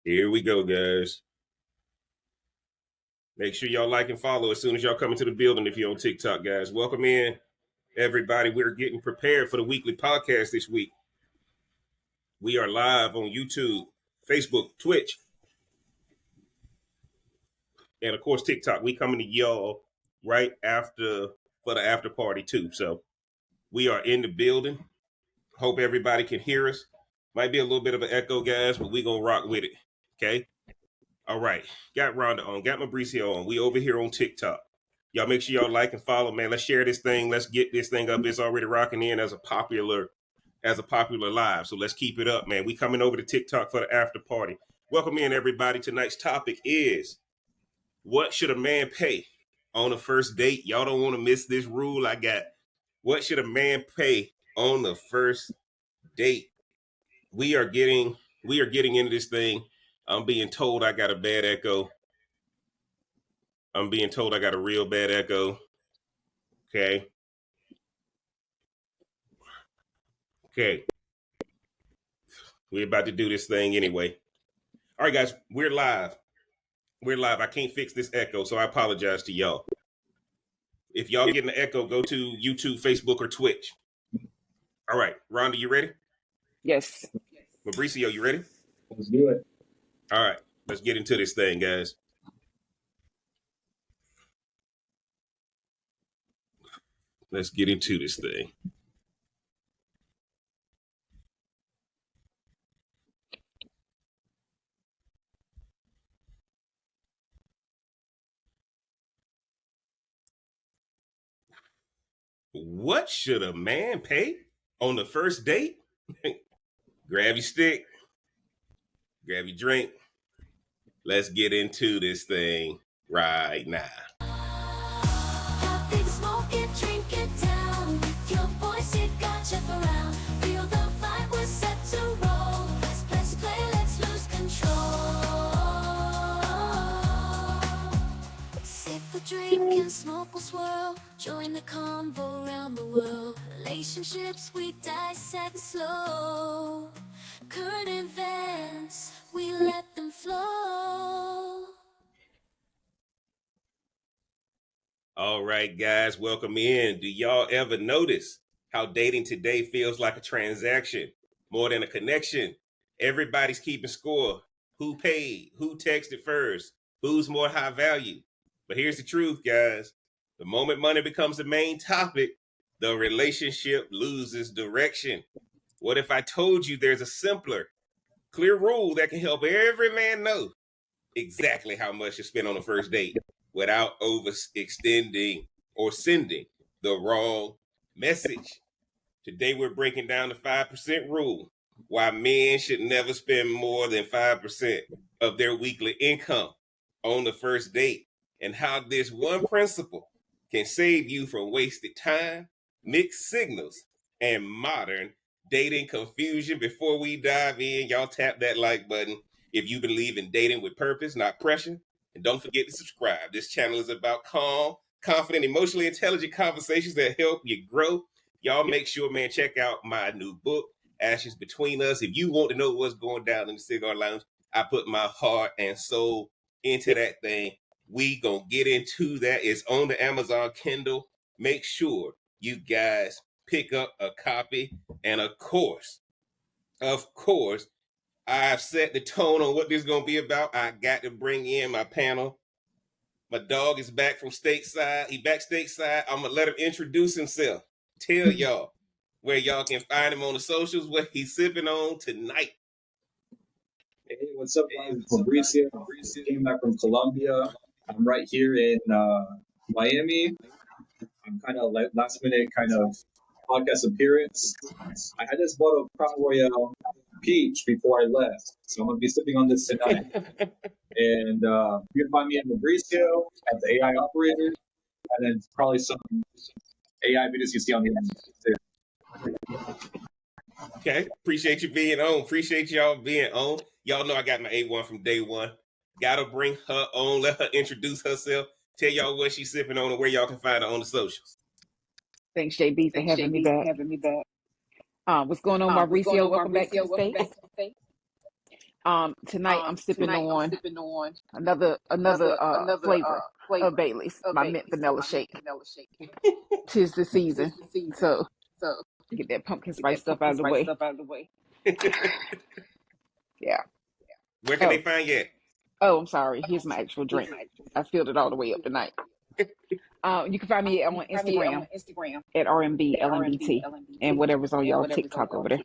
Here we go, guys. Make sure y'all like and follow as soon as y'all come into the building if you're on TikTok, guys. Welcome in, everybody. We're getting prepared for the weekly podcast this week. We are live on YouTube, Facebook, Twitch, and of course TikTok. We coming to y'all right after for the after party too. So we are in the building. Hope everybody can hear us. Might be a little bit of an echo, guys, but we gonna rock with it. Okay. All right. Got Rhonda on. Got Mauricio on. We over here on TikTok. Y'all make sure y'all like and follow, man. Let's share this thing. Let's get this thing up. It's already rocking in as a popular live. So let's keep it up, man. We coming over to TikTok for the after party. Welcome in, everybody. Tonight's topic is, what should a man pay on a first date? Y'all don't want to miss this rule I got. What should a man pay on the first date? We are getting into this thing. I'm being told I got a bad echo. I'm being told I got a real bad echo. Okay. We're about to do this thing anyway. All right, guys, we're live. I can't fix this echo, so I apologize to y'all. If y'all getting an echo, go to YouTube, Facebook, or Twitch. All right, Rhonda, you ready? Yes. Mauricio, you ready? Let's do it. All right, let's get into this thing, guys. Let's get into this thing. What should a man pay on the first date? Grab your stick, grab your drink. Let's get into this thing right now. Drink and smoke will swirl. Join the convo around the world. Relationships we dissect slow. Current events, we let them flow. All right, guys, welcome in. Do y'all ever notice how dating today feels like a transaction more than a connection? Everybody's keeping score. Who paid? Who texted first? Who's more high value? But here's the truth, guys. The moment money becomes the main topic, the relationship loses direction. What if I told you there's a simpler, clear rule that can help every man know exactly how much to spend on a first date without overextending or sending the wrong message? Today we're breaking down the 5% rule, why men should never spend more than 5% of their weekly income on the first date, and how this one principle can save you from wasted time, mixed signals, and modern dating confusion. Before we dive in, y'all tap that like button if you believe in dating with purpose, not pressure. And don't forget to subscribe. This channel is about calm, confident, emotionally intelligent conversations that help you grow. Y'all make sure, man, check out my new book, Ashes Between Us. If you want to know what's going down in the cigar lounge, I put my heart and soul into that thing. We gonna get into that. It's on the Amazon Kindle. Make sure you guys pick up a copy. And of course, I've set the tone on what this is gonna be about. I got to bring in my panel. My dog is back from stateside. He back stateside. I'm gonna let him introduce himself. Tell y'all where y'all can find him on the socials, what he's sipping on tonight. Hey, what's up, guys? It's Mauricio. Came back from Colombia. I'm right here in Miami. I'm kind of like last minute kind of podcast appearance. I had this bottle of Crown Royale Peach before I left, so I'm gonna be sipping on this tonight. And you can find me at Mauricio at the AI operator, and then probably some AI videos you see on the internet too. Okay, appreciate you being on. Appreciate y'all being on. Y'all know I got my A1 from day one. Gotta bring her on. Let her introduce herself. Tell y'all what she's sipping on and where y'all can find her on the socials. Thanks, JB, for having me back. What's going on, Mauricio? Welcome back to the States. Tonight I'm sipping on another flavor of Bailey's, my mint vanilla shake. Tis the season, so get that pumpkin spice stuff out of the way. Yeah. Where can they Oh, find you at? oh, I'm sorry. Here's my actual drink. I filled it all the way up tonight. You can find me on Instagram at RMBLMBT and whatever's on y'all TikTok over there.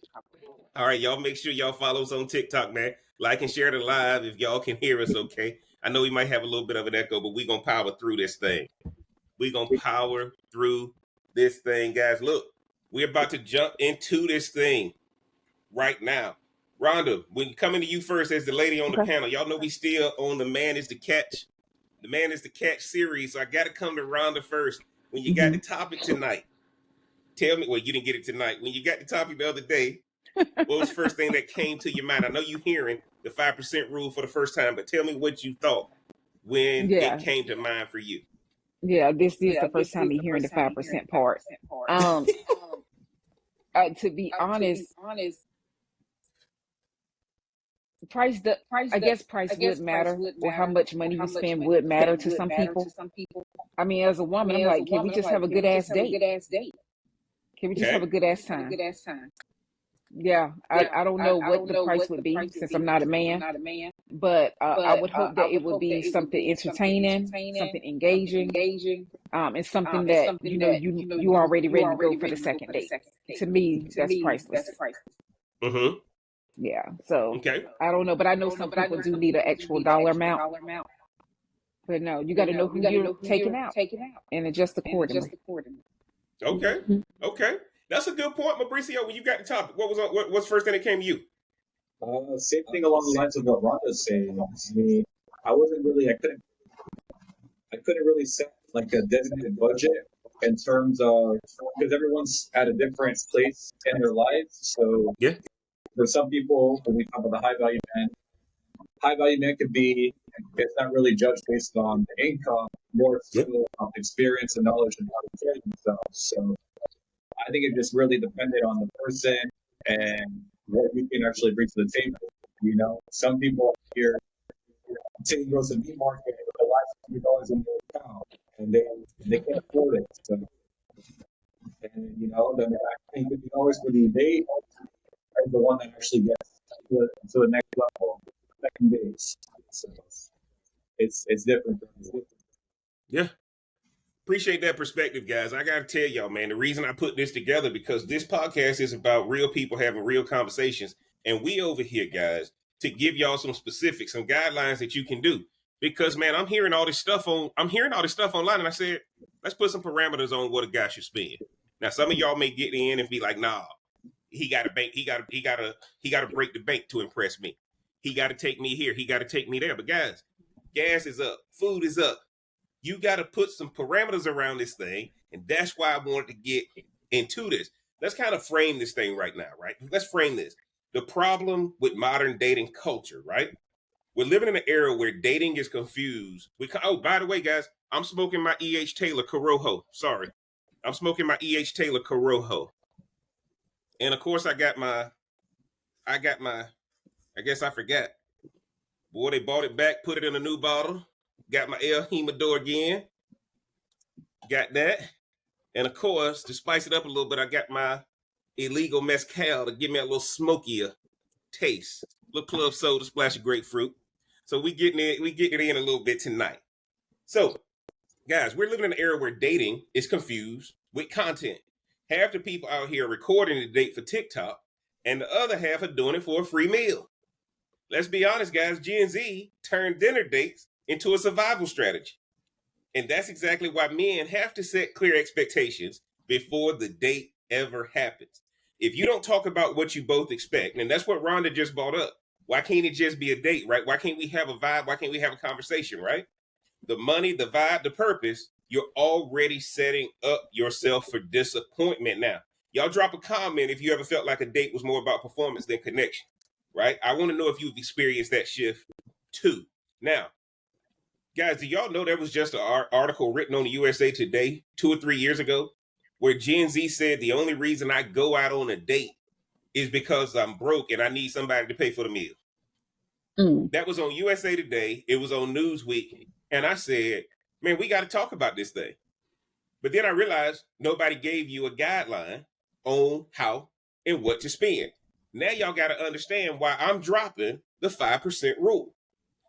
All right, y'all make sure y'all follow us on TikTok, man. Like and share the live if y'all can hear us, okay? I know we might have a little bit of an echo, but we're going to power through this thing. We're going to power through this thing, guys. Look, we're about to jump into this thing right now. Rhonda, when coming to you first as the lady on the Okay. panel, y'all know we still on the Man is the Catch. The Man is the Catch series, so I got to come to Rhonda first. When you got the topic tonight, tell me, well, you didn't get it tonight. When you got the topic the other day, what was the first thing that came to your mind? I know you hearing the 5% rule for the first time, but tell me what you thought when it Yeah. came to mind for you. Yeah. This is the first time you're hearing the 5% part. Um, to be honest, I guess price would matter, or how much money you spend would matter to some people. I mean, as a woman, I'm like, can we just have a good ass date? Can we just have a good ass time? Yeah, I don't know what the price would be since I'm not a man, but I would hope that it would be something entertaining, something engaging, and something that you already ready to go for the second date. To me, that's priceless. Mm-hmm. Yeah, so Okay. I don't know, but I know some people do need an actual dollar amount. But no, you got to know who you're taking out and adjust accordingly. Okay. Okay. That's a good point, Mauricio. When you got the topic, what's the first thing that came to you? Same thing along the lines of what Rhonda's saying. I mean, I couldn't really set like a designated budget in terms of because everyone's at a different place in their life. So Yeah. for some people, when we talk about the high value man could be it's not really judged based on the income, more Yeah. so on experience and knowledge and how to carry themselves. So I think it just really depended on the person and what you can actually bring to the table. You know, some people here say you go to the meat market with the last $100 in their account and they can't afford it. So, and you know, then I think $50 for the date is the one that actually gets to the next level, second base. So it's different. Yeah. Appreciate that perspective, guys. I got to tell y'all, man, the reason I put this together because this podcast is about real people having real conversations. And we over here, guys, to give y'all some specifics, some guidelines that you can do. Because, man, I'm hearing all this stuff online. And I said, let's put some parameters on what a guy should spend. Now, some of y'all may get in and be like, nah, he got to break the bank to impress me. He got to take me here. He got to take me there. But guys, gas is up. Food is up. You got to put some parameters around this thing. And that's why I wanted to get into this. Let's kind of frame this thing right now, right? Let's frame this. The problem with modern dating culture, right? We're living in an era where dating is confused. By the way, guys, I'm smoking my E.H. Taylor Corojo. Sorry. I'm smoking my E.H. Taylor Corojo. And of course, I guess I forgot. Boy, they bought it back, put it in a new bottle. Got my El Jimador again. Got that. And of course, to spice it up a little bit, I got my illegal mezcal to give me a little smokier taste. A little club soda, splash of grapefruit. So we getting it in a little bit tonight. So, guys, we're living in an era where dating is confused with content. Half the people out here are recording the date for TikTok, and the other half are doing it for a free meal. Let's be honest, guys, Gen Z turned dinner dates into a survival strategy. And that's exactly why men have to set clear expectations before the date ever happens. If you don't talk about what you both expect, and that's what Rhonda just brought up, why can't it just be a date, right? Why can't we have a vibe? Why can't we have a conversation, right? The money, the vibe, the purpose, you're already setting up yourself for disappointment now. Y'all drop a comment if you ever felt like a date was more about performance than connection, right? I want to know if you've experienced that shift too. Now, guys, do y'all know there was just an article written on the USA Today 2 or 3 years ago where Gen Z said the only reason I go out on a date is because I'm broke and I need somebody to pay for the meal. That was on USA Today. It was on Newsweek. And I said, man, we got to talk about this thing. But then I realized nobody gave you a guideline on how and what to spend. Now y'all got to understand why I'm dropping the 5% rule.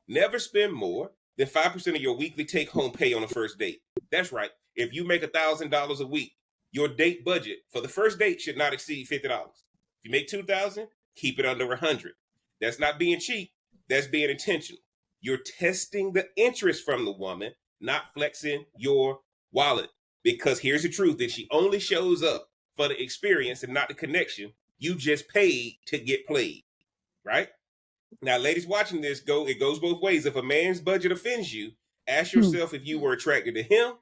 Never spend more than 5% of your weekly take home pay on the first date. That's right. If you make $1,000 a week, your date budget for the first date should not exceed $50. If you make $2,000, keep it under $100. That's not being cheap. That's being intentional. You're testing the interest from the woman, not flexing your wallet. Because here's the truth, that she only shows up for the experience and not the connection. You just paid to get played, right? Now, ladies watching this, it goes both ways. If a man's budget offends you, ask yourself if you were attracted to him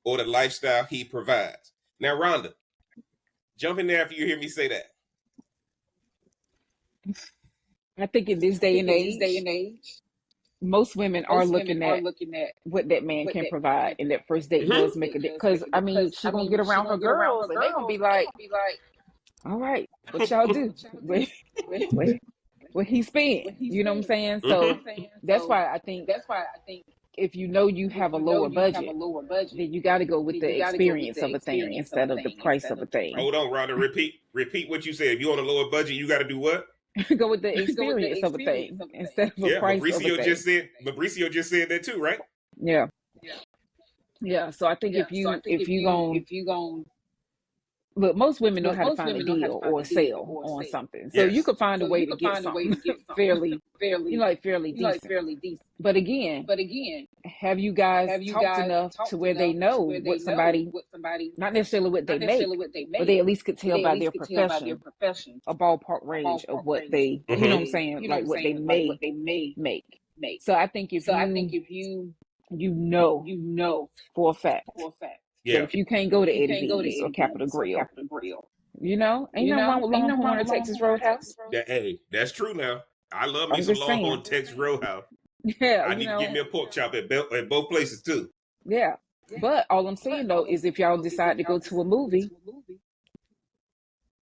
or the lifestyle he provides. Now, Rhonda, jump in there after you hear me say that. I think in this day and age, most women are looking at what that man can provide, and that first date does make a difference. Because I mean, she gonna get around her girls, and they gonna be like, "All right, what y'all do? What he spend?" You know what I'm saying? So that's why I think if you know you have a lower budget, then you got to go with the experience of a thing instead of the price of a thing. Hold on, Rhonda. Repeat what you said. If you on a lower budget, you got to do what? Go with the experience of a thing instead of a price of a thing. Mauricio just said that too, right? Yeah. So I think if you gon' look, most women know how to find a deal or a sale on something, so you could find a way to get something fairly decent. But again, have you guys talked enough to where they know what somebody, not necessarily what they make, but they at least could tell by their profession a ballpark range of what they, you know what I'm saying, like what they may make. So I think if you know for a fact that if you can't go to Eddie V's or Capital Grill, you know, ain't nothing wrong with Longhorn or Texas Roadhouse. Hey, that's true now. I love me I'm some just saying. Longhorn Texas Roadhouse. Yeah, I need to get me a pork chop at both places too. Yeah. But all I'm saying though is if y'all decide to go to a movie,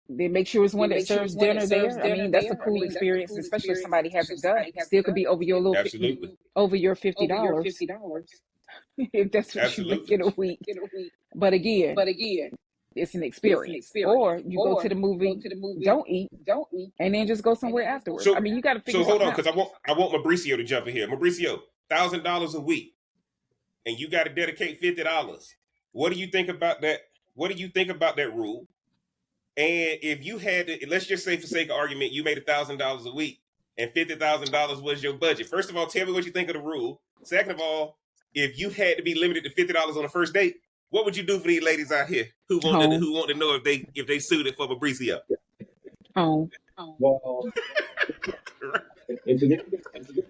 then make sure it's one that serves dinner there. I mean, that's a cool experience, especially if somebody hasn't done it. Still could be over your little over your $50 if that's what you make in a week. But again, it's an experience. Or you go to the movie, don't eat, and then just go somewhere afterwards. I mean, you got to figure. So hold on, because I want Mauricio to jump in here. Mauricio, $1,000 a week, and you got to dedicate $50. What do you think about that? What do you think about that rule? And if you had to, let's just say for sake of argument, you made $1,000 a week, and $50,000 was your budget. First of all, tell me what you think of the rule. Second of all, if you had to be limited to $50 on the first date, what would you do for these ladies out here who want to know if they suited for Mauricio? Well, it's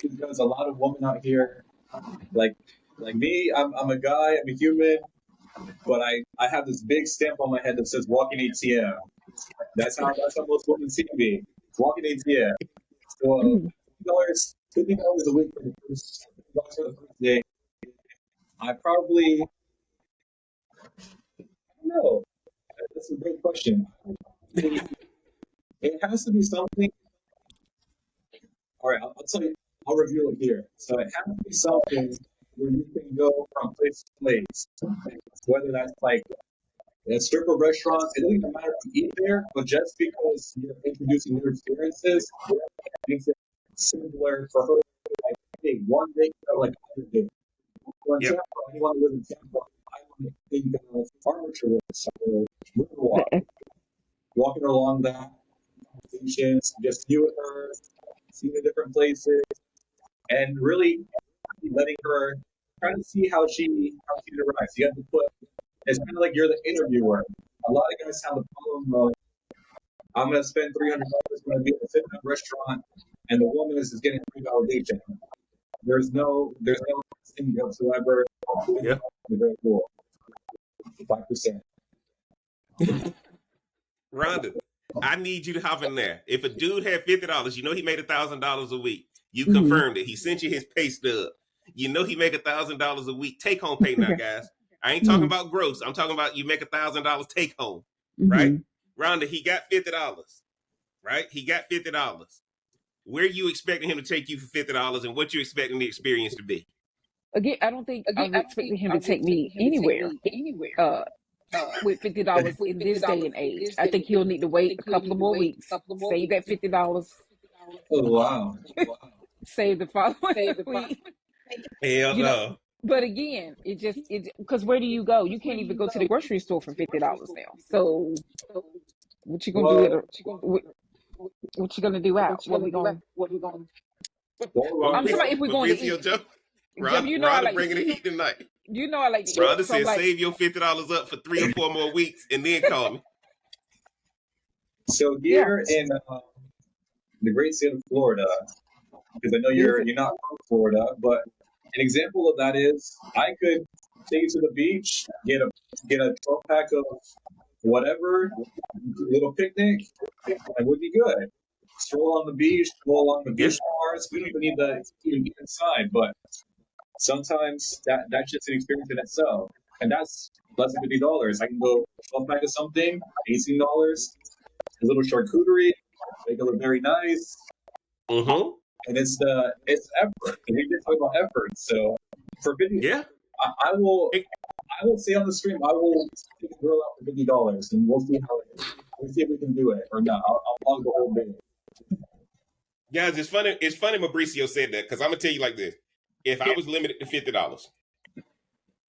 because a lot of women out here, like me, I'm a guy, I'm a human, but I have this big stamp on my head that says walking ATM. That's how most women see me. Walking ATM. So $50 a week for the first day. I don't know. That's a great question. It has to be something. All right, I'll tell you. I'll reveal it here. So it has to be something where you can go from place to place. Whether that's like a stripper restaurant, it doesn't even matter if you eat there, but just because you're introducing new experiences, it makes it simpler for her. Like, hey, one day, like another day. For example, anyone who lives in Tampa, I want to think of Armature or Riverwalk, walking along that, conversations, just you and her, seeing the different places, and really letting her try to see how she interacts. You have to put. It's kind of like you're the interviewer. A lot of guys have the problem of, I'm going to spend $300 going to be at a sit-down restaurant, and the woman is getting free validation. There's no thing whatsoever. Yeah. Very cool. 5%. Rhonda, I need you to hop in there. If a dude had $50, you know he made $1,000 a week. You confirmed it. He sent you his pay stub. You know he make $1,000 a week. Take home pay now, guys. I ain't talking about gross. I'm talking about you make $1,000 take home, right? Rhonda, he got $50, right? He got $50. where you expecting him to take you for $50 and what you expecting the experience to be? Again, I don't think I was expecting him to take me anywhere with $50 in this day and age. I think he'll need to wait a couple of more weeks, save that $50, Oh wow. save the following week. Hell You know, no. but again, it because where do you go? You can't even go to the grocery store for $50 now. So what you gonna do? Well, What you gonna do out? What we gonna? well, I'm talking about if we're going to Mauricio eat. Joe, Jeff, you know I Rhonda like to bringing the eat. heat tonight. You know I like to eat. Rhonda So I'm said, like, save your $50 up for 3 or 4 more weeks and then call me. so yeah, here in the great state of Florida, because I know is you're it? not from Florida, but an example of that is I could take you to the beach, get a 12 pack of whatever, little picnic, and would be good. Stroll on the beach, stroll along the Yeah. beach bars. We don't even need to even get inside, but sometimes that's just an experience in itself, and that's less than $50. I can go 12 pack of something, $18. A little charcuterie, make it look very nice, Mm-hmm. and it's effort. And we did talk about effort, so for video, Yeah. I will Hey, I will say on the stream, I will take a girl out for $50, and we'll see we'll see if we can do it or not. I'll log the whole day. guys, it's funny. It's funny Mauricio said that because I'm gonna tell you like this. If I was limited to $50,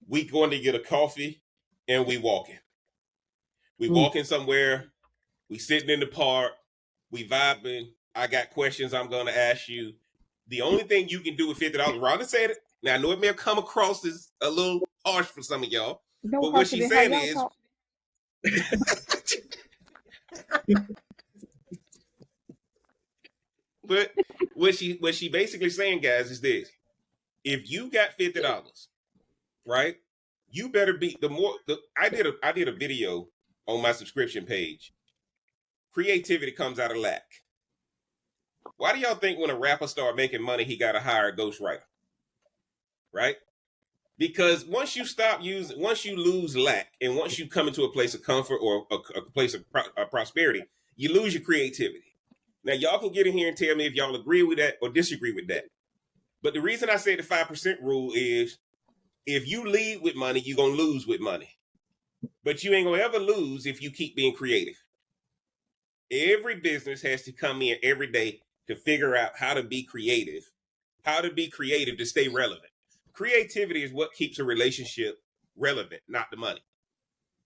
we going to get a coffee and we walking. We Mm. walking somewhere. We sitting in the park. We vibing. I got questions I'm gonna ask you. The only thing you can do with $50, Rhonda said it. Now I know it may have come across as a little harsh for some of y'all, No but what harsher she's than how saying y'all is, talk. but what she basically saying, guys, is this: if you got $50, right, you better be the more. I did a video on my subscription page. Creativity comes out of lack. Why do y'all think when a rapper start making money, he got to hire a ghostwriter? Right? Because once you lose lack, and once you come into a place of comfort or a place of prosperity, you lose your creativity. Now, y'all can get in here and tell me if y'all agree with that or disagree with that. But the reason I say the 5% rule is if you lead with money, you're going to lose with money. But you ain't going to ever lose if you keep being creative. Every business has to come in every day to figure out how to be creative to stay relevant. Creativity is what keeps a relationship relevant, not the money.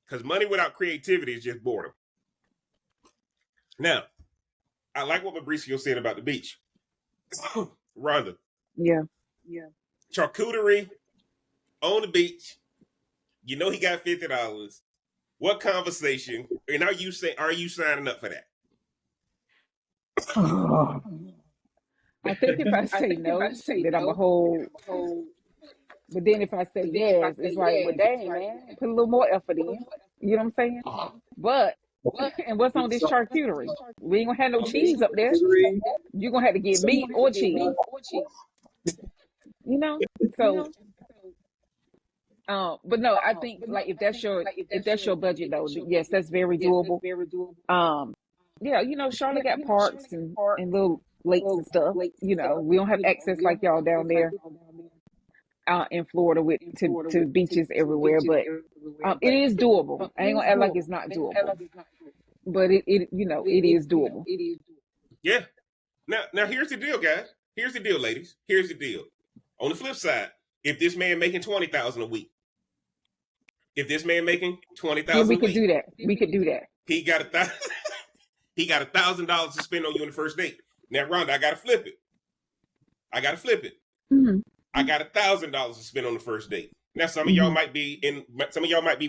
Because money without creativity is just boredom. Now, I like what Mauricio said about the beach. Rhonda, Yeah. charcuterie on the beach. You know he got $50. What conversation? And are you signing up for that? I think if I say no, then I'm a whole. But then if I say yes, it's like, well, dang, man, put a little more effort in. You know what I'm saying? But and what's on this So, charcuterie? We ain't gonna have no on this cheese up there. charcuterie, You're gonna have to get some meat or cheese. You know. So, but no, I think like if that's your budget though, yes, that's very doable. Um, yeah, Charlotte got parks and little lakes and stuff. We don't have access like y'all down there in Florida to beaches everywhere, but it is doable. I ain't gonna act like it's not doable, but it is doable. Yeah. Now here's the deal, guys. Here's the deal, ladies. Here's the deal. On the flip side, if this man making 20,000 a week, if this man making twenty Then thousand we a could week, do that. We could do that. he got he got $1,000 to spend on you on the first date. Now, Rhonda, I gotta flip it. Mm-hmm. I got $1,000 to spend on the first date. Now, some of y'all might be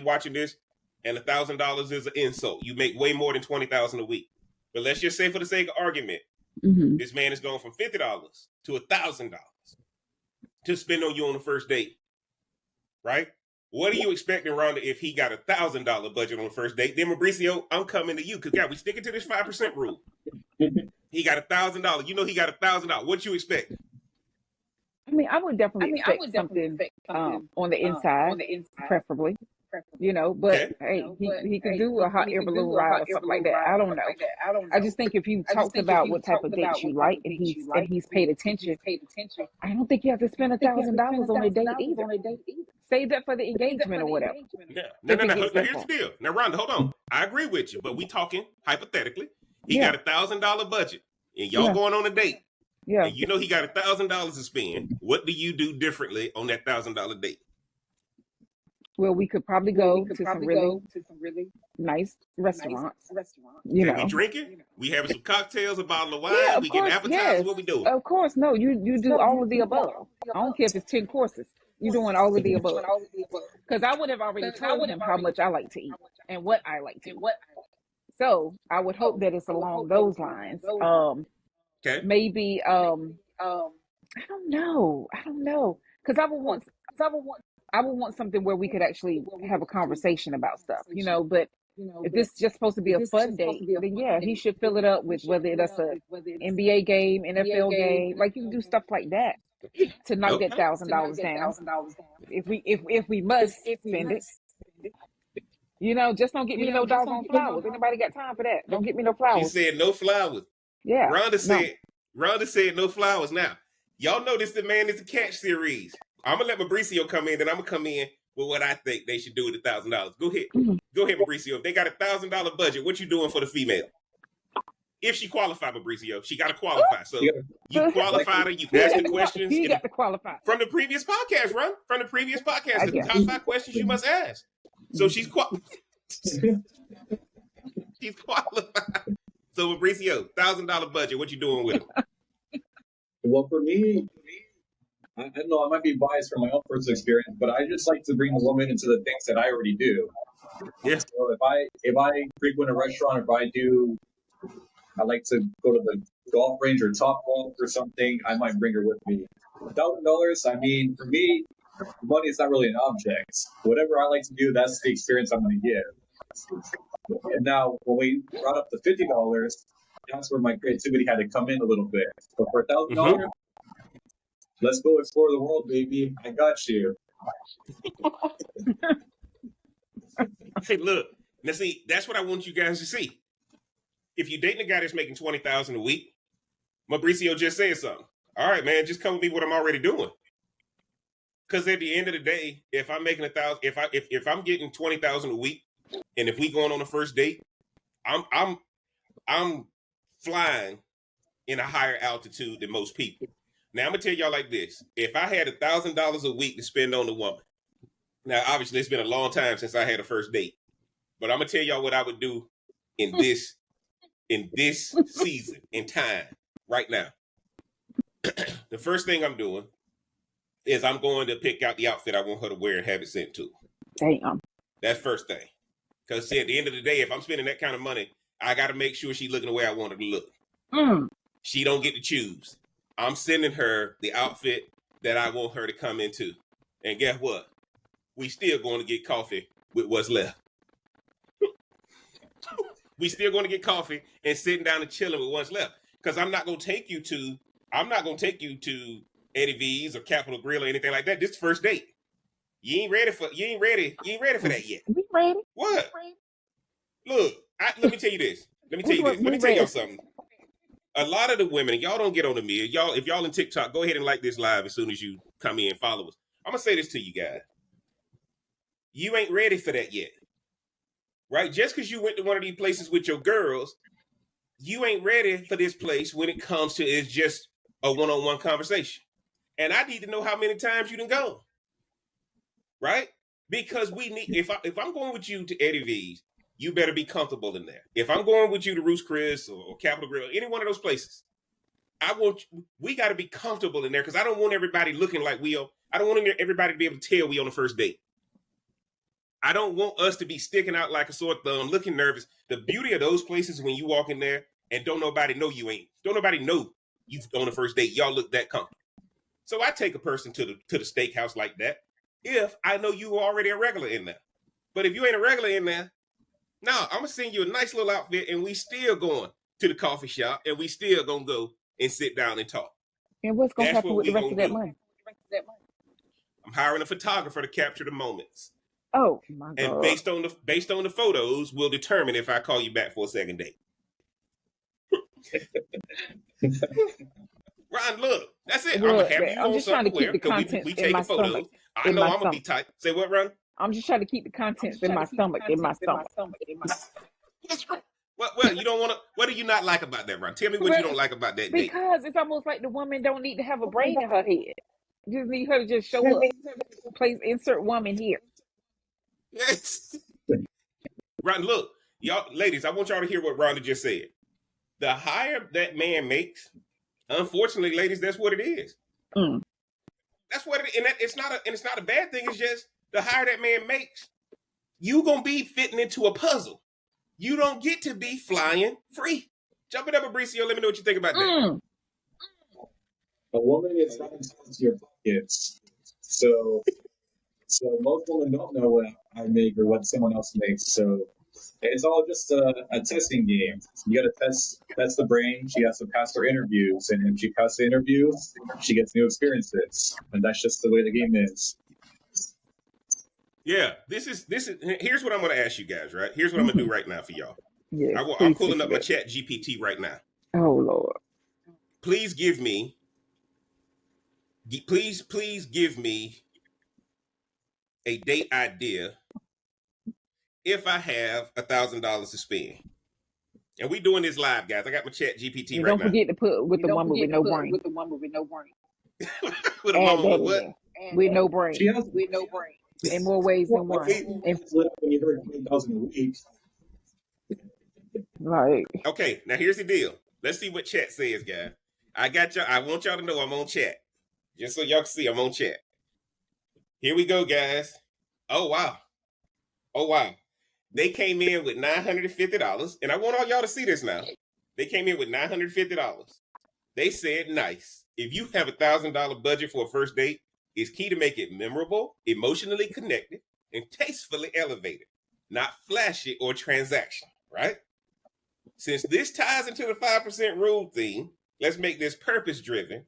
watching this, and $1,000 is an insult. You make way more than 20,000 a week. But let's just say, for the sake of argument, Mm-hmm. this man is going from $50 to $1,000 to spend on you on the first date, right? What are you expecting, Rhonda, if he got $1,000 budget on the first date? Then, Mauricio, I'm coming to you because, we sticking to this 5% rule. He got $1,000. You know he got $1,000. What you expect? I mean, I would definitely expect something on the inside, preferably. But hey, he could do a hot air balloon ride or something like that. I don't know. I just think if you talked about what type of dates you like and he's paid attention, I don't think you have to spend $1,000 on a date either. Save that for the engagement or whatever. Yeah. No, If no, it no. gets Now, that here's far. the deal. Now, Rhonda, hold on. I agree with you, but we talking hypothetically. He Yeah. got $1,000 budget, and y'all Yeah. going on a date, Yeah. and you know he got $1,000 to spend. What do you do differently on that $1,000 date? Well, we could probably go to some really nice restaurants. Okay, we drinking. We having some cocktails, a bottle of Yeah, wine. of We getting course, appetizers. yes. What we doing? Of course, no, you do all of the above. I don't care if it's 10 courses. You're doing all of the above. Because I would have already told him how much I like to eat and what I like to eat. So I would hope that it's along those lines. Okay. Maybe I don't know. Because I would want something where we could actually have a conversation about stuff, but if this is just supposed to be a fun date, then yeah, he should fill it up with whether that's a NBA game, NFL game, like you can do stuff like that to knock that Okay. $1,000 down. If we must spend it, just don't get me no doggone flowers. Anybody got time for that? Don't get me no She flowers. said no flowers. Yeah, Rhonda no. said no flowers. Now, y'all know this the Man is the Catch series. I'm gonna let Mauricio come in, then I'm gonna come in with what I think they should do with $1,000. Go ahead. Mhm. Go ahead, Mauricio. If they got $1,000 budget, what you doing for the female? If she qualified, Mauricio, she gotta qualify. So you qualified her, you've asked the questions He got to qualify. from the previous podcast, Ron. From the previous podcast, I the guess. top 5 questions you must ask. So she's she's qualified. So Mauricio, $1,000 budget, what you doing with it? Well, for me, I don't know, I might be biased from my own personal experience, but I just like to bring the woman into the things that I already do. Yeah. So if I frequent a restaurant, I like to go to the golf range or Top Golf or something, I might bring her with me. $1,000, I mean, for me, money is not really an object. Whatever I like to do, that's the experience I'm going to give. And now, when we brought up the $50, that's where my creativity had to come in a little bit. But for $1,000, let's go explore the world, baby. I got you. Hey, look. Now, see, that's what I want you guys to see. If you're dating a guy that's making $20,000 a week, Mauricio just said something. All right, man, just come with me what I'm already doing. Because at the end of the day, if I'm making $1,000, if I'm getting $20,000 a week, and if we going on a first date, I'm flying in a higher altitude than most people. Now I'm gonna tell y'all like this: if I had $1,000 a week to spend on the woman, now obviously it's been a long time since I had a first date, but I'm gonna tell y'all what I would do in this season in time right now. The first thing I'm doing is I'm going to pick out the outfit I want her to wear and have it sent to her. Damn. That's first thing. Because at the end of the day, if I'm spending that kind of money, I got to make sure she's looking the way I want her to look. She don't get to choose. I'm sending her the outfit that I want her to come into. And guess what? We still going to get coffee with what's left. We still going to get coffee and sitting down and chilling with what's left. Because I'm not going to take you to Eddie V's or Capitol Grill or anything like that. This is first date. You ain't ready for that yet. We ready? What? Look, let me tell you this. Let me tell y'all something. A lot of the women, and y'all don't get on the me. If y'all in TikTok, go ahead and like this live as soon as you come in and follow us. I'm gonna say this to you guys. You ain't ready for that yet. Right? Just because you went to one of these places with your girls, you ain't ready for this place when it comes to it's just a one-on-one conversation. And I need to know how many times you done gone. Right? Because we need, if I'm going with you to Eddie V's, you better be comfortable in there. If I'm going with you to Roost Chris or Capitol Grill, any one of those places, we got to be comfortable in there because I don't want everybody looking like I don't want everybody to be able to tell we on the first date. I don't want us to be sticking out like a sore thumb, looking nervous. The beauty of those places when you walk in there and don't nobody know you on the first date. Y'all look that comfortable. So I take a person to the steakhouse like that if I know you are already a regular in there. But if you ain't a regular in there, no, I'm going to send you a nice little outfit and we still going to the coffee shop and we still going to go and sit down and talk. And what's going to happen with the rest of that money? I'm hiring a photographer to capture the moments. Oh my And God. based on the photos, will determine if I call you back for a second date. Ron, look, that's it. I'm Well, gonna have you I'm on just trying to something to keep wear the because contents we in my taking stomach. photos. I In know my I'm gonna be stomach. tight. Say what, Ron? I'm just trying to keep the contents in my stomach. In my stomach. That's right. Well, you don't want to. What do you not like about that, Ron? Tell me what you don't like about that date. Because it's almost like the woman don't need to have a brain in her head. Just need her to just show up. Please insert woman here. Yes. Ron, look, y'all, ladies, I want y'all to hear what Rhonda just said. The higher that man makes, unfortunately, ladies, that's what it is. Mm. That's what it. And it's not a bad thing. It's just the higher that man makes, you gonna be fitting into a puzzle. You don't get to be flying free. Jump it up, Fabricio. Let me know what you think about that. Mm. A woman is not entitled to your pockets. So most women don't know what I make or what someone else makes. So it's all just a testing game. You got to test the brain. She has to pass her interviews, and if she passes the interviews, she gets new experiences, and that's just the way the game is. Yeah, this is. Here's what I'm going to ask you guys. Right here's what I'm going to do right now for y'all. Yes, I'm please pulling fix up my that. Chat GPT right now. Oh Lord. Please give me. Please give me a date idea if I have $1,000 to spend. And we doing this live, guys. I got my Chat GPT And right don't now. forget to put with the woman with no brain. With a Add woman that with in what? there. With no She brain. has In more ways than well, one. you And split up when you earn 20,000 a week. like Okay, now here's the deal. Let's see what Chat says, guys. I got y'all. I want y'all to know I'm on Chat, just so y'all can see I'm on Chat. Here we go, guys. Oh wow. Oh wow. They came in with $950, and I want all y'all to see this now. They came in with $950. They said, nice. If you have $1,000 budget for a first date, it's key to make it memorable, emotionally connected, and tastefully elevated, not flashy or transaction, right? Since this ties into the 5% rule theme, let's make this purpose driven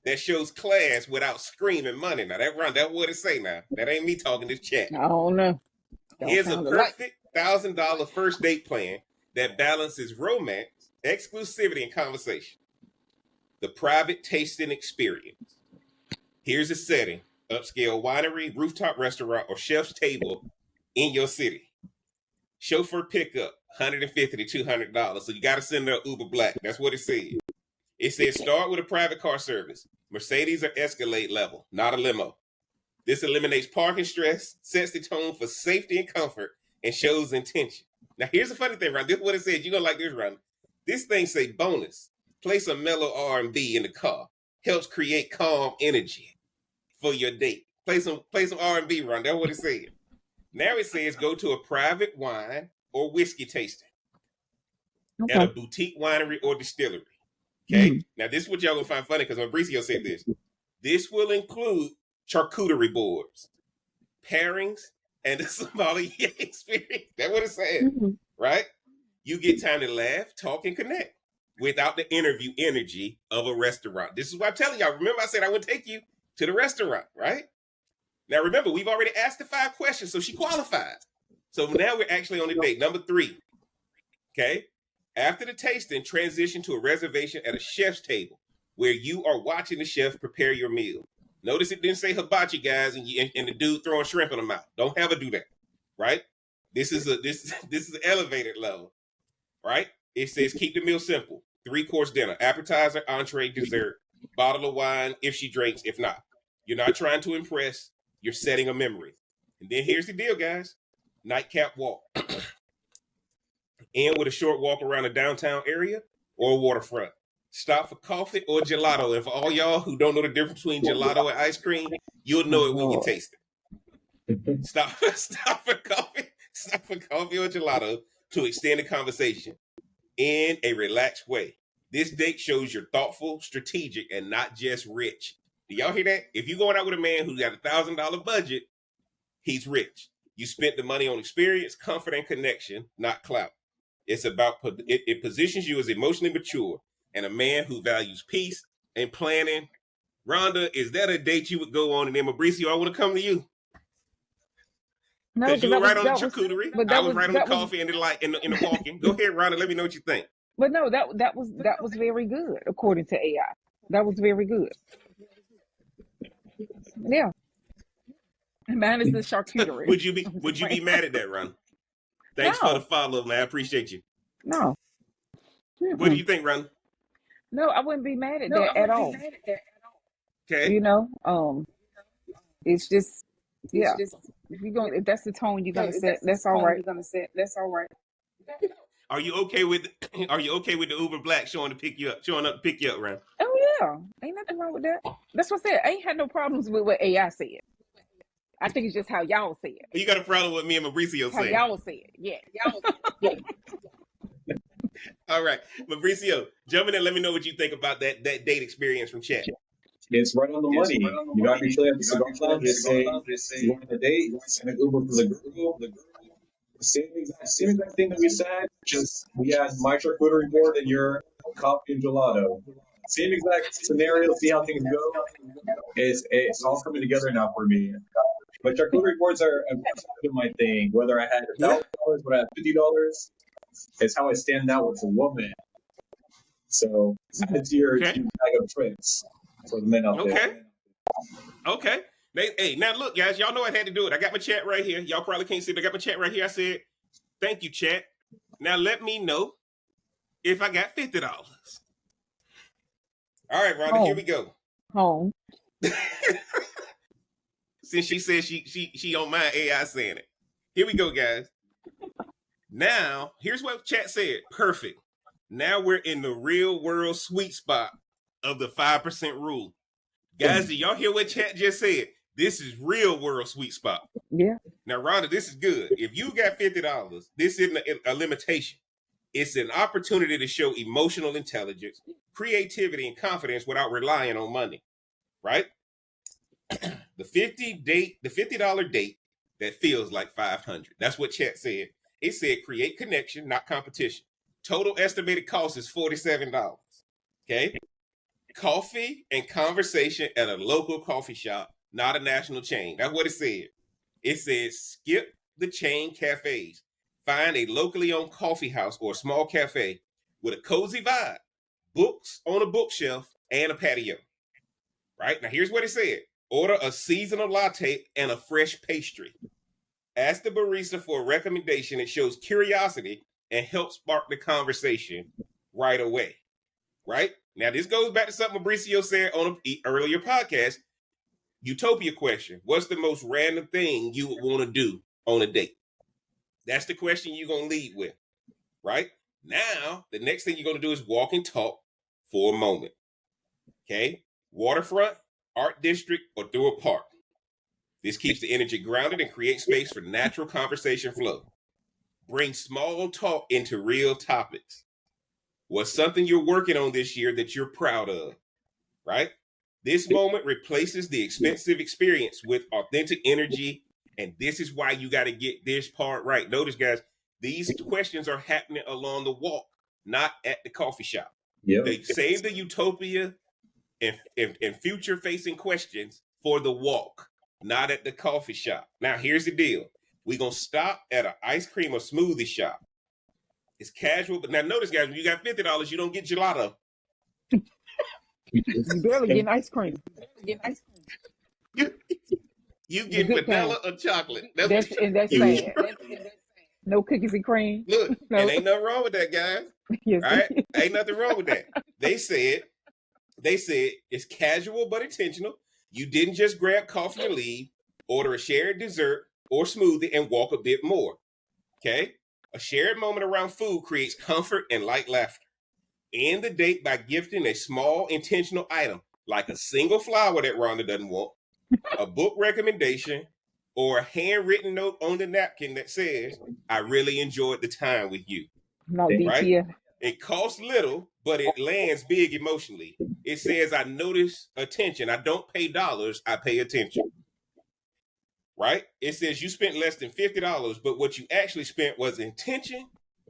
that shows class without screaming money. Now, that's what it say now. That ain't me talking this chat. I don't know. Don't Here's a sound alike. perfect $1,000 first date plan that balances romance, exclusivity, and conversation. The private tasting experience. Here's a setting: upscale winery, rooftop restaurant, or chef's table in your city. Chauffeur pickup, $150 to $200. So you got to send her Uber Black. That's what it said. It says start with a private car service, Mercedes or Escalade level, not a limo. This eliminates parking stress, sets the tone for safety and comfort, and shows intention. Now, here's the funny thing, Ron. This is what it says. You're gonna like this, Ron. This thing say bonus. Play some mellow R&B in the car. Helps create calm energy for your date. Play some R&B, Ron. That's what it said. Now it says go to a private wine or whiskey tasting at Okay. a boutique winery or distillery. Okay. Mm. Now this is what y'all gonna find funny because Mauricio said this. This will include charcuterie boards, pairings, and the sommelier experience. That's what it says, Mm. right? You get time to laugh, talk, and connect without the interview energy of a restaurant. This is what I'm telling y'all. Remember, I said I would take you to the restaurant, right? Now, remember, we've already asked the 5 questions, so she qualified. So now we're actually on the date. Number 3, okay? After the tasting, transition to a reservation at a chef's table where you are watching the chef prepare your meal. Notice it didn't say hibachi, guys, and the dude throwing shrimp in the mouth. Don't have her do that, right? This is an elevated level, right? It says keep the meal simple. 3-course dinner, appetizer, entree, dessert, bottle of wine if she drinks. If not, you're not trying to impress. You're setting a memory. And then here's the deal, guys. Nightcap walk. And with a short walk around the downtown area or waterfront. Stop for coffee or gelato. And for all y'all who don't know the difference between gelato and ice cream, you'll Oh know it when you Lord. taste it. Stop for coffee. Stop for coffee or gelato to extend the conversation in a relaxed way. This date shows you're thoughtful, strategic, and not just rich. Do y'all hear that? If you're going out with a man who's got $1,000 budget, he's rich. You spent the money on experience, comfort, and connection, not clout. It's about it positions you as emotionally mature and a man who values peace and planning. Rhonda, is that a date you would go on? And then Mauricio, I want to come to you. No, Because because you were right on the charcuterie. but I was right on the coffee and the walking. Go ahead, Rhonda. Let me know what you think. but no, that was very good according to AI. That was very good. Yeah, and mine is the charcuterie. I'm just Would you be playing. mad at that, Rhonda? Thanks for the No, follow, man. I appreciate you. no, What do mm-mm. you think, Rhonda? No, I wouldn't be mad at that at all. Okay. You know, it's just, yeah. If that's the tone you're gonna set, that's all right. Are you okay with Are you okay with the Uber Black showing up to pick you up, Rhonda? Oh yeah, ain't nothing wrong with that. That's what I said. I ain't had no problems with what AI said. I think it's just how y'all say it. You got a problem with me and Mauricio How saying? y'all say it. Yeah. All right, Mauricio, jump in and let me know what you think about that date experience from chat. It's right on the money. You got me chilling at the cigar lounge. They say you want a date, send an Uber for the girl. Same exact thing that we said. Just we had my charcuterie board and your coffee and gelato. Same exact scenario. See how things go. It's all coming together now for me. But charcuterie boards have been my thing. Whether I had Yeah. $1,000, whether I had $50, it's how I stand out with a woman. So add it to your Okay. bag of tricks for the men out there. Okay. Okay. Hey, now look, guys, y'all know I had to do it. I got my chat right here. Y'all probably can't see it. I got my chat right here. I said, thank you, chat. Now let me know if I got $50. All right, Rhonda, here we go. Home. Since she said she don't mind AI saying it. Here we go, guys. Now, here's what chat said. Perfect. Now we're in the real world sweet spot of the 5% rule. Guys, do y'all hear what chat just said? This is real world sweet spot. Yeah. Now, Rhonda, this is good. If you got $50, this isn't a limitation. It's an opportunity to show emotional intelligence, creativity, and confidence without relying on money. Right? The $50 date that feels like 500. That's what chat said. It said create connection, not competition. Total estimated cost is $47. Okay? Coffee and conversation at a local coffee shop, not a national chain. That's what it said. It says skip the chain cafes. Find a locally owned coffee house or a small cafe with a cozy vibe, books on a bookshelf, and a patio. Right? Now, here's what it said. Order a seasonal latte and a fresh pastry. Ask the barista for a recommendation. It shows curiosity and helps spark the conversation right away. Right? Now, this goes back to something Mauricio said on an earlier podcast. Utopia question. What's the most random thing you would want to do on a date? That's the question you're going to lead with. Right? Now, the next thing you're going to do is walk and talk for a moment. Okay? Waterfront, art district, or through a park. This keeps the energy grounded and creates space for natural conversation flow. Bring small talk into real topics. What's something you're working on this year that you're proud of? Right? This moment replaces the expensive experience with authentic energy. And this is why you got to get this part right. Notice, guys, these questions are happening along the walk, not at the coffee shop. Yep. They save the utopia and future facing questions for the walk, not at the coffee shop. Now, here's the deal. We're going to stop at an ice cream or smoothie shop. It's casual, but now notice, guys, when you got $50, you don't get gelato. You barely getting ice cream. You The get good vanilla kind. or chocolate. That's sad. No cookies and cream. Look, No. and ain't nothing wrong with that, guys. Yes. All right? Ain't nothing wrong with that. They said it's casual but intentional. You didn't just grab coffee and leave, order a shared dessert or smoothie and walk a bit more. Okay? A shared moment around food creates comfort and light laughter. End the date by gifting a small intentional item, like a single flower that Rhonda doesn't want, a book recommendation, or a handwritten note on the napkin that says, I really enjoyed the time with you. No Right? DTF. It costs little, but it lands big emotionally. It says, I notice attention. I don't pay dollars, I pay attention. Right? It says you spent less than $50, but what you actually spent was intention,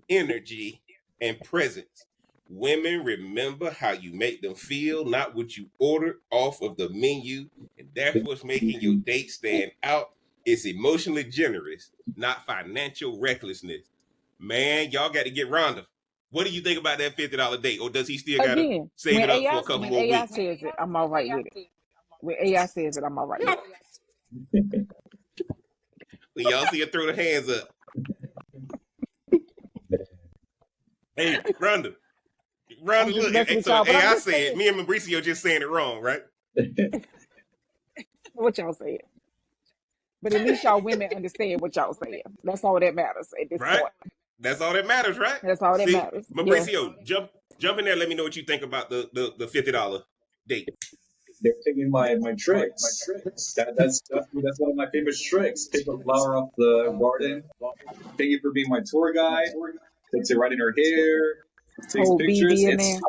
energy, and presence. Women remember how you make them feel, not what you ordered off of the menu. And that's what's making your date stand out It's emotionally generous, not financial recklessness. Man, y'all got to get Rhonda. What do you think about that $50 date? Or does he still got to Again, save it up for a couple when more AI weeks? says it, I'm all right with it. When AI says it, I'm all right with it. When y'all see her throw the hands up. Hey, Rhonda. I'm Rhonda, just look. messing with So y'all, but I'm AI just said, saying me and Mauricio just saying it wrong, right? what y'all saying. But at least y'all women understand what y'all saying. That's all that matters at this Right? point. That's all that matters, right? That's all that See, matters. Yeah. Mauricio, jump in there. Let me know what you think about the $50 date. They're taking my tricks. That's one of my favorite tricks. Pick a flower off the garden. Thank you for being my tour guide. Takes it right in her hair. Takes Whole pictures. BV in there.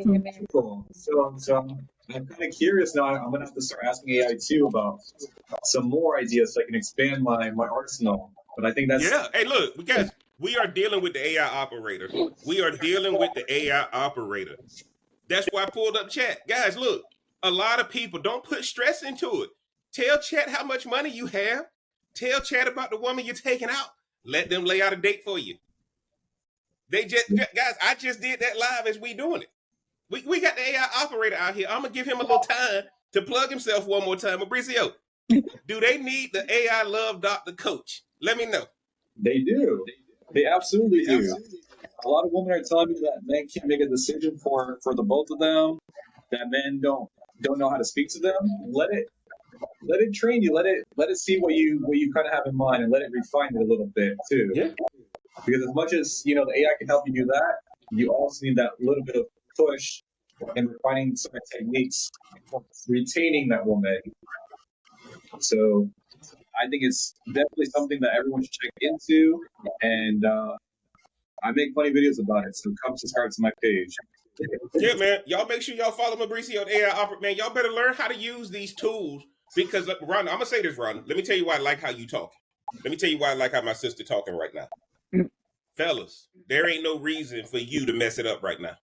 Hmm. Cool. So I'm kind of curious now. I'm gonna have to start asking AI too about some more ideas so I can expand my arsenal. But I think that's Yeah. Hey, look, guys, we are dealing with the AI operator. We are dealing with the AI operator. That's why I pulled up chat. Guys, look, a lot of people don't put stress into it. Tell chat how much money you have. Tell chat about the woman you're taking out. Let them lay out a date for you. They just guys, I just did that live as we doing it. We got the AI operator out here. I'm gonna give him a little time to plug himself one more time. Mauricio, do they need the AI love doctor coach? Let me know. they do. They absolutely do. A lot of women are telling me that men can't make a decision for the both of them. That men don't know how to speak to them. Let it train you. Let it see what you kind of have in mind, and let it refine it a little bit too. Yeah. Because as much as the AI can help you do that, you also need that little bit of push and refining certain techniques, retaining that woman. So I think it's definitely something that everyone should check into, and I make funny videos about it. So come subscribe to my page. Yeah, man. Y'all make sure y'all follow Mauricio the AI operator. Man, y'all better learn how to use these tools because Ron, I'm gonna say this, Ron. Let me tell you why I like how you talk. Let me tell you why I like how my sister talking right now. Fellas, there ain't no reason for you to mess it up right now.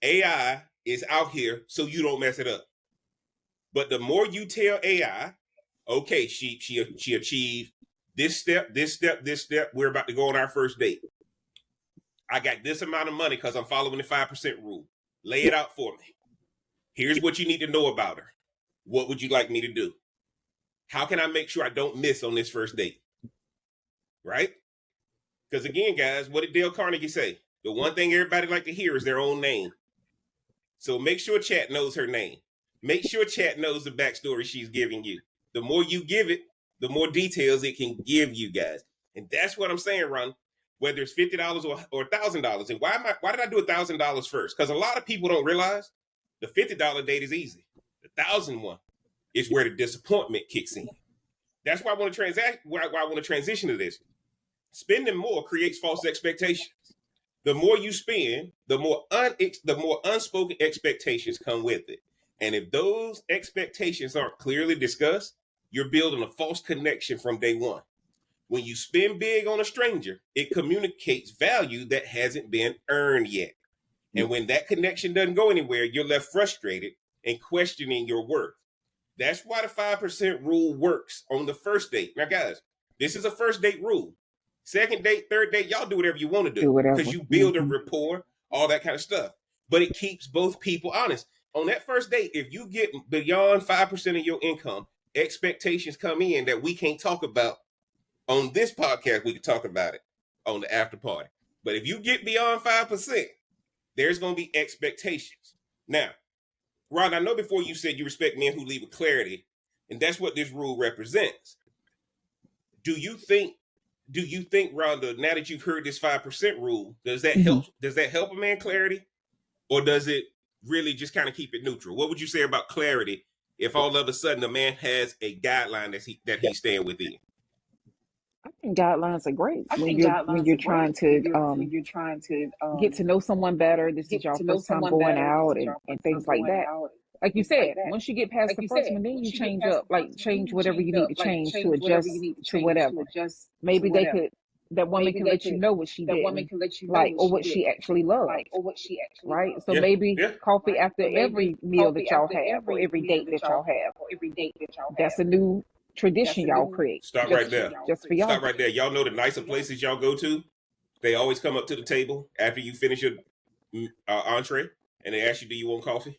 AI is out here so you don't mess it up. But the more you tell AI, okay, she achieved this step, this step, this step. We're about to go on our first date. I got this amount of money because I'm following the 5% rule. Lay it out for me. Here's what you need to know about her. What would you like me to do? How can I make sure I don't miss on this first date? Right? Because again, guys, what did Dale Carnegie say? The one thing everybody like to hear is their own name. So make sure chat knows her name. Make sure chat knows the backstory she's giving you. The more you give it, the more details it can give you guys. And that's what I'm saying, Ron. Whether it's $50 or $1,000. And why did I do $1,000 first? Because a lot of people don't realize the $50 date is easy. The $1,000 is where the disappointment kicks in. That's why I want to transition to this. Spending more creates false expectations. The more you spend, the more unspoken expectations come with it. And if those expectations aren't clearly discussed, you're building a false connection from day one. When you spend big on a stranger, it communicates value that hasn't been earned yet. And when that connection doesn't go anywhere, you're left frustrated and questioning your worth. That's why the 5% rule works on the first date. Now, guys, this is a first date rule. Second date, third date, y'all do whatever you want to Do do because whatever. you build a Hmm. rapport, all that kind of stuff. But it keeps both people honest. On that first date, if you get beyond 5% of your income, expectations come in that we can't talk about on this podcast. We can talk about it on the after party. But if you get beyond 5%, there's going to be expectations. Now, Ron, I know before you said you respect men who lead with clarity, and that's what this rule represents. Do you think Rhonda, now that you've heard this 5% rule, does that Hmm. help? Does that help a man clarity? Or does it really just kind of keep it neutral? What would you say about clarity if all of a sudden a man has a guideline that he's staying within? I think guidelines are great when you're trying to get to know someone better. This is your first time going out and things like that. Like you said, once you get past the first one, then you change up, like change whatever you need to change to adjust to whatever. Maybe that woman can let you know what she didn't like or what she actually loved, right? So Yeah, maybe yeah, coffee after every meal that y'all have or every date that y'all have. That's a new tradition y'all create. Stop right there. Just for y'all. Stop right there. Y'all know the nicer places y'all go to, they always come up to the table after you finish your entree and they ask you, do you want coffee?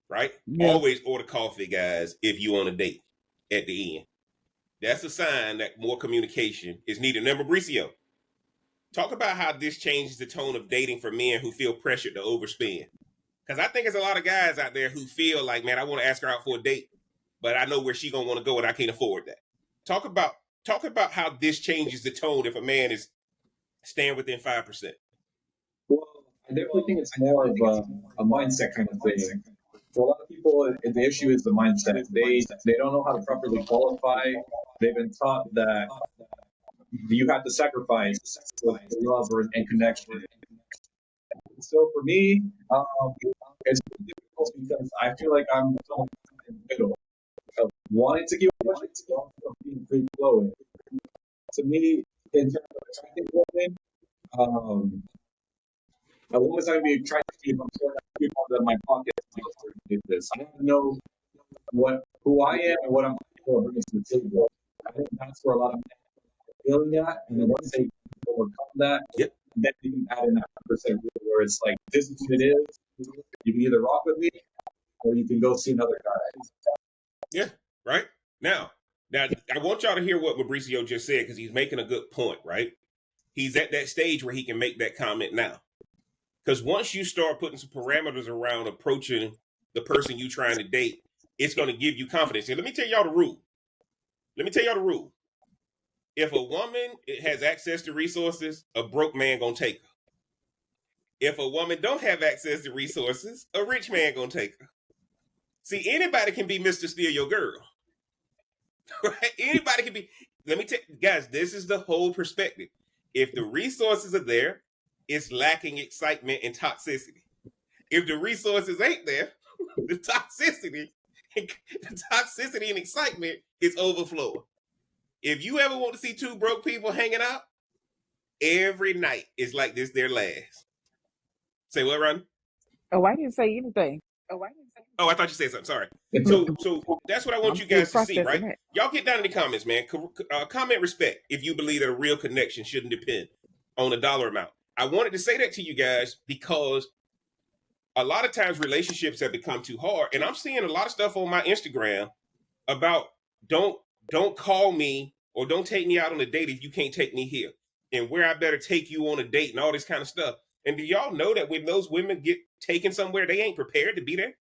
Right? Yeah. Always order coffee, guys, if you on a date at the end. That's a sign that more communication is needed. Now, Mauricio, talk about how this changes the tone of dating for men who feel pressured to overspend. Because I think there's a lot of guys out there who feel like, man, I want to ask her out for a date, but I know where she gonna want to go and I can't afford that. Talk about how this changes the tone if a man is staying within 5%. Well, I definitely think it's more of a mindset kind of thing. For a lot of people, the issue is the mindset. They don't know how to properly qualify. They've been taught that you have to sacrifice with love and connection. So for me, it's difficult because I feel like I'm in the middle of wanting to give much, but also being free flowing. To me, in terms of attracting women, a woman's not going to be attracted to me if I'm sure that people that my pocket is this. I don't know who I am and what I'm bringing to the table. I think that's where a lot of men are feeling at, and then once they overcome that, Yep. then you can add in that percent where it's like, this is what it is. You can either rock with me or you can go see another guy. Yeah, right? Now, I want y'all to hear what Mauricio just said because he's making a good point, right? He's at that stage where he can make that comment now. Because once you start putting some parameters around approaching the person you trying to date, it's going to give you confidence. And let me tell y'all the rule. If a woman has access to resources, a broke man going to take her. If a woman don't have access to resources, a rich man going to take her. See, anybody can be Mr. Steal Your Girl. Right? Anybody can be. Let me tell you, guys, this is the whole perspective. If the resources are there, it's lacking excitement and toxicity. If the resources ain't there, the toxicity and excitement is overflowing. If you ever want to see two broke people hanging out, every night is like this their last. Say what, Ron? Oh, I didn't say anything. Oh, I thought you said something. Sorry. So that's what I want I'm you guys still to see, right? processing that. Y'all get down in the comments, man. Comment respect if you believe that a real connection shouldn't depend on a dollar amount. I wanted to say that to you guys because a lot of times relationships have become too hard, and I'm seeing a lot of stuff on my Instagram about don't call me or don't take me out on a date if you can't take me here, and where I better take you on a date and all this kind of stuff. And do y'all know that when those women get taken somewhere, they ain't prepared to be there?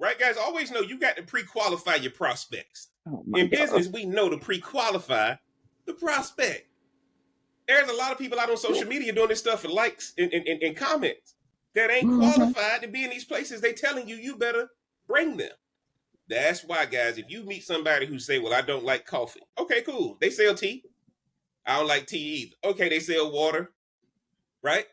Right, guys? Always know you got to pre-qualify your prospects. In business, we know to pre-qualify the prospect. There's a lot of people out on social media doing this stuff for likes and comments that ain't qualified to be in these places. They telling you better bring them. That's why, guys, if you meet somebody who say, well, I don't like coffee. Okay, cool. They sell tea. I don't like tea either. Okay, they sell water. Right?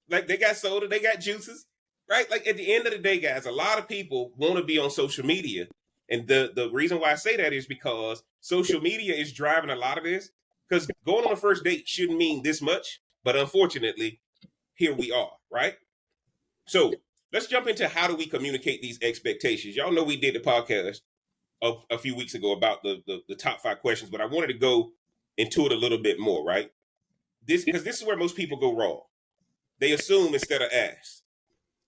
Like they got soda, they got juices. Right? Like at the end of the day, guys, a lot of people want to be on social media. And the reason why I say that is because social media is driving a lot of this. Because going on a first date shouldn't mean this much. But unfortunately, here we are, right? So let's jump into how do we communicate these expectations. Y'all know we did the podcast a few weeks ago about the top 5 questions, but I wanted to go into it a little bit more, right? Because this is where most people go wrong. They assume instead of ask,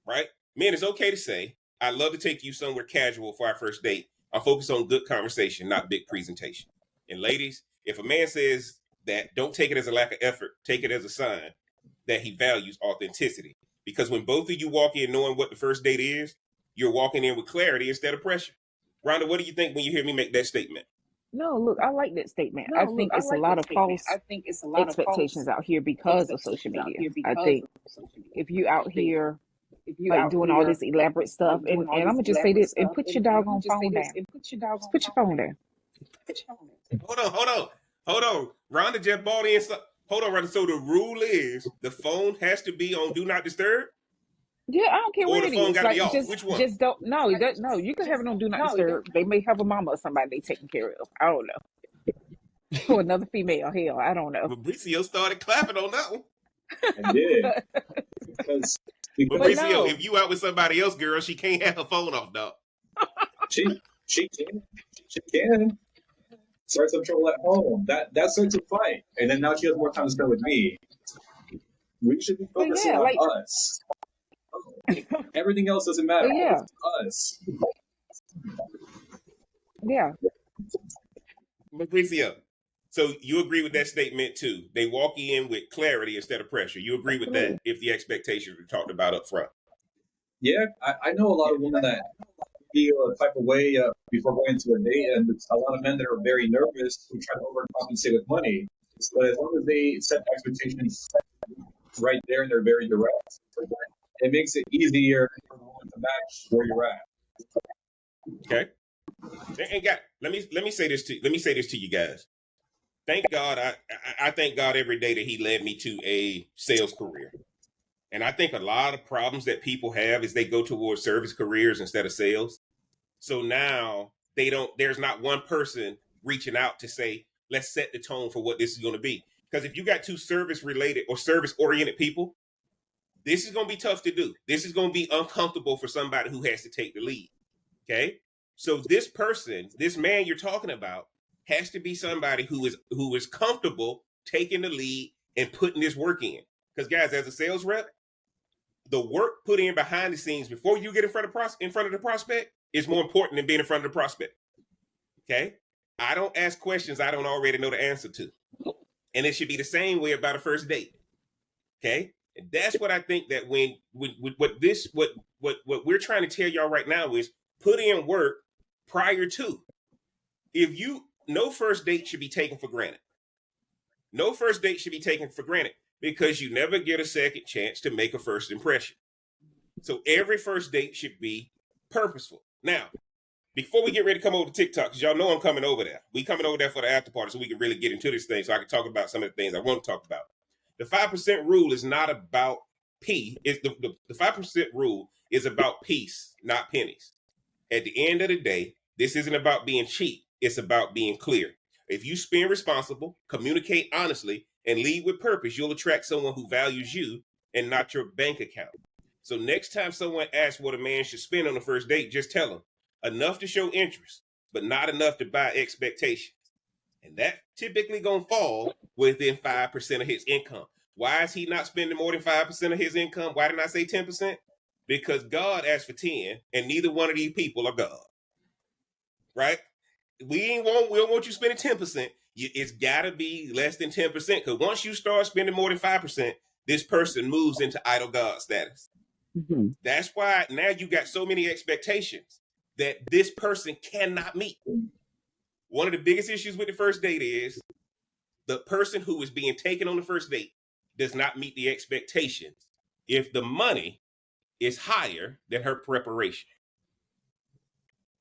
right? Man, it's okay to say, I'd love to take you somewhere casual for our first date. I'm focused on good conversation, not big presentation. And ladies, if a man says that, don't take it as a lack of effort. Take it as a sign that he values authenticity. Because when both of you walk in knowing what the first date is, you're walking in with clarity instead of pressure. Rhonda, what do you think when you hear me make that statement? No, look, I like that statement. I think it's a lot of false expectations out here because of social media. I think if you out here like doing all this elaborate stuff, and I'm gonna just say this, and put your doggone phone down. Just put your phone down. Hold on. Rhonda just bought in. Hold on, Rhonda. So the rule is the phone has to be on Do Not Disturb? Yeah, I don't care what it is. Like, Which one? just don't. No, you can have it on Do Not Disturb. They may have a mama or somebody they taking care of. I don't know. Or another female. Hell, I don't know. Mauricio started clapping on that one. I did. because Mauricio, if you out with somebody else, girl, she can't have her phone off, dog. She She can. She can. Start some trouble at home. That starts a fight. And then now she has more time to spend with me. We should be But focusing yeah, on like, us. Everything else doesn't matter. but yeah, Focus on us. yeah. Mauricio, so you agree with that statement too? They walk in with clarity instead of pressure. You agree with that Absolutely. if the expectations were talked about up front? Yeah, I know a lot of women that feel a type of way before going into a date, and it's a lot of men that are very nervous who try to overcompensate with money. But as long as they set expectations right there and they're very direct, it makes it easier for the woman to match where you're at. Okay. And God, let me say this to you guys. Thank God, I thank God every day that He led me to a sales career. And I think a lot of problems that people have is they go towards service careers instead of sales. So now there's not one person reaching out to say, let's set the tone for what this is going to be. Because if you got two service related or service oriented people, this is going to be tough to do. This is going to be uncomfortable for somebody who has to take the lead. Okay. So this person, this man you're talking about, has to be somebody who is comfortable taking the lead and putting this work in. Because guys, as a sales rep, the work put in behind the scenes before you get in front of the prospect is more important than being in front of the prospect. Okay? I don't ask questions I don't already know the answer to. And it should be the same way about a first date. Okay? And that's what I think that when what we're trying to tell y'all right now is put in work prior to. If you no first date should be taken for granted. No first date should be taken for granted because you never get a second chance to make a first impression. So every first date should be purposeful. Now, before we get ready to come over to TikTok, because y'all know I'm coming over there. We coming over there for the after party so we can really get into this thing so I can talk about some of the things I want to talk about. The 5% rule is not about P. It's the 5% rule is about peace, not pennies. At the end of the day, this isn't about being cheap. It's about being clear. If you spend responsible, communicate honestly, and lead with purpose, you'll attract someone who values you and not your bank account. So next time someone asks what a man should spend on the first date, just tell them enough to show interest, but not enough to buy expectations. And that typically gonna fall within 5% of his income. Why is he not spending more than 5% of his income? Why didn't I say 10%? Because God asked for 10, and neither one of these people are God. Right? We don't want you spending 10%. It's gotta be less than 10%. Because once you start spending more than 5%, this person moves into idol God status. Mm-hmm. That's why now you got so many expectations that this person cannot meet. One of the biggest issues with the first date is the person who is being taken on the first date does not meet the expectations if the money is higher than her preparation.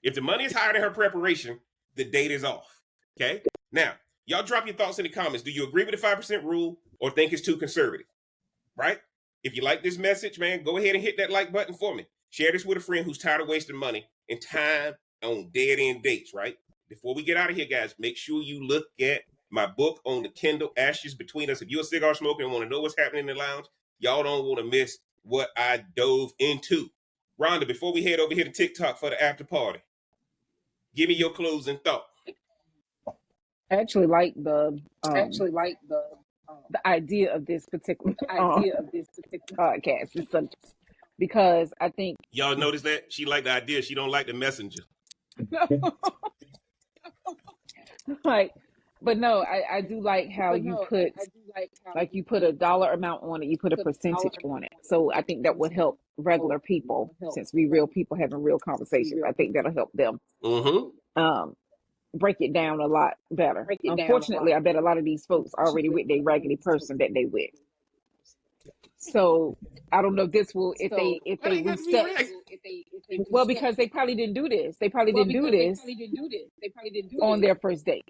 If the money is higher than her preparation, the date is off. Okay? Now, y'all drop your thoughts in the comments. Do you agree with the 5% rule or think it's too conservative? Right? If you like this message, man, go ahead and hit that like button for me. Share this with a friend who's tired of wasting money and time on dead end dates, right? Before we get out of here, guys, make sure you look at my book on the Kindle, Ashes Between Us. If you're a cigar smoker and want to know what's happening in the lounge, y'all don't want to miss what I dove into. Rhonda, before we head over here to TikTok for the after party, give me your closing thought. I actually like the idea of this particular podcast. It's because I think Y'all notice that? She like the idea. She don't like the messenger. like, but no, I do like how you put you put a dollar amount on it, you put a percentage on it. So I think that would help regular people, since we real people having real conversations. I think that'll help them break it down a lot better. Unfortunately, I bet a lot of these folks already with their raggedy person that they with. So I don't know if this will if they reset. Well, because they probably didn't do this. They probably didn't do this on their first date.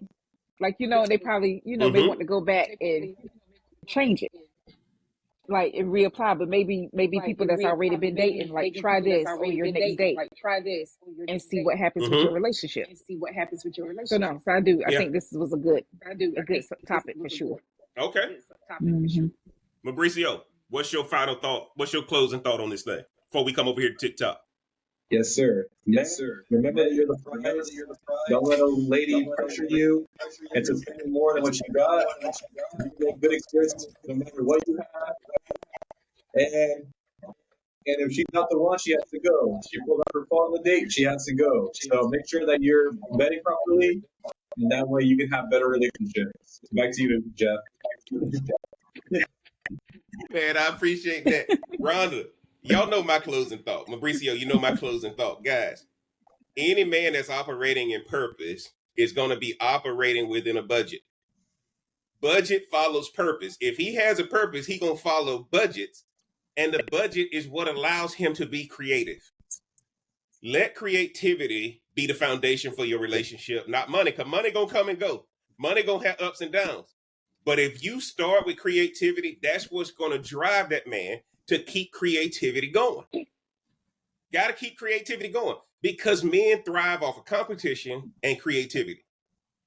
Like, they probably, may want to go back and change it, like, and reapply. But maybe people that's already been dating, like, try this on your next date and see what happens with your relationship. So no, so I think this was a good topic for sure. Okay. Mm-hmm. Mauricio, what's your final thought? What's your closing thought on this thing before we come over here to TikTok? Yes, sir. Men, remember that you're the prize. Don't let a lady pressure you into spending more than what you got. You make good experiences no matter what you have. And if she's not the one, she has to go. She pulls up her phone on the date, she has to go. So make sure that you're vetting properly, and that way you can have better relationships. Back to you, Jeff. Man, I appreciate that. Rhonda, y'all know my closing thought. Mauricio, you know my closing thought. Guys, any man that's operating in purpose is going to be operating within a budget. Budget follows purpose. If he has a purpose, he going to follow budgets. And the budget is what allows him to be creative. Let creativity be the foundation for your relationship, not money, because money going to come and go. Money going to have ups and downs. But if you start with creativity, that's what's going to drive that man to keep creativity going. Got to keep creativity going because men thrive off of competition and creativity.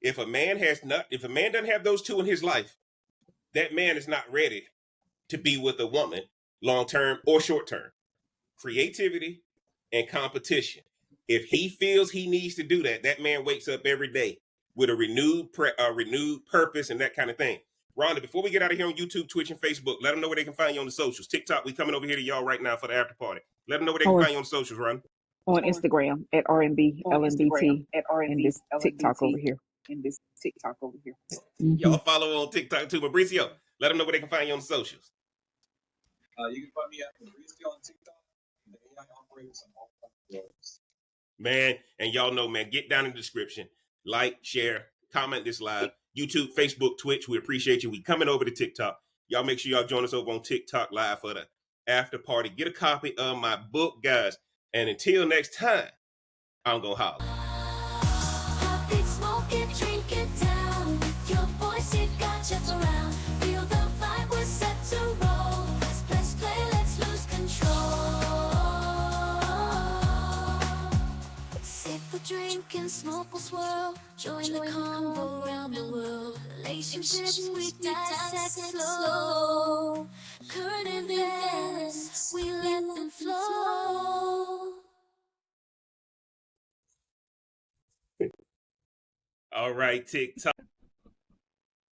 If a man doesn't have those two in his life, that man is not ready to be with a woman long term or short term. Creativity and competition. If he feels he needs to do that, that man wakes up every day with a renewed purpose and that kind of thing. Rhonda, before we get out of here on YouTube, Twitch, and Facebook, let them know where they can find you on the socials. TikTok, we coming over here to y'all right now for the after party. Let them know where they can find you on the socials, Rhonda. On Instagram at RNBLNBT and this TikTok over here. Y'all follow on TikTok too. Mauricio, let them know where they can find you on the socials. You can find me at Mauricio on TikTok. The AI operators on all platforms. Man, and y'all know, man, get down in the description. Like, share, comment this live. YouTube, Facebook, Twitch, we appreciate you. We coming over to TikTok. Y'all make sure y'all join us over on TikTok live for the after party. Get a copy of my book, guys. And until next time, I'm going to holler. Pop it, smoke it, drink it down. With your boys, it got Jeff around. Feel the vibe, we're set to roll. Let's play, let's lose control. Sip a drink and smoke a swirl. Join the convo around the world. Relationships we dissect slow. Current events, we let them flow. All right, TikTok.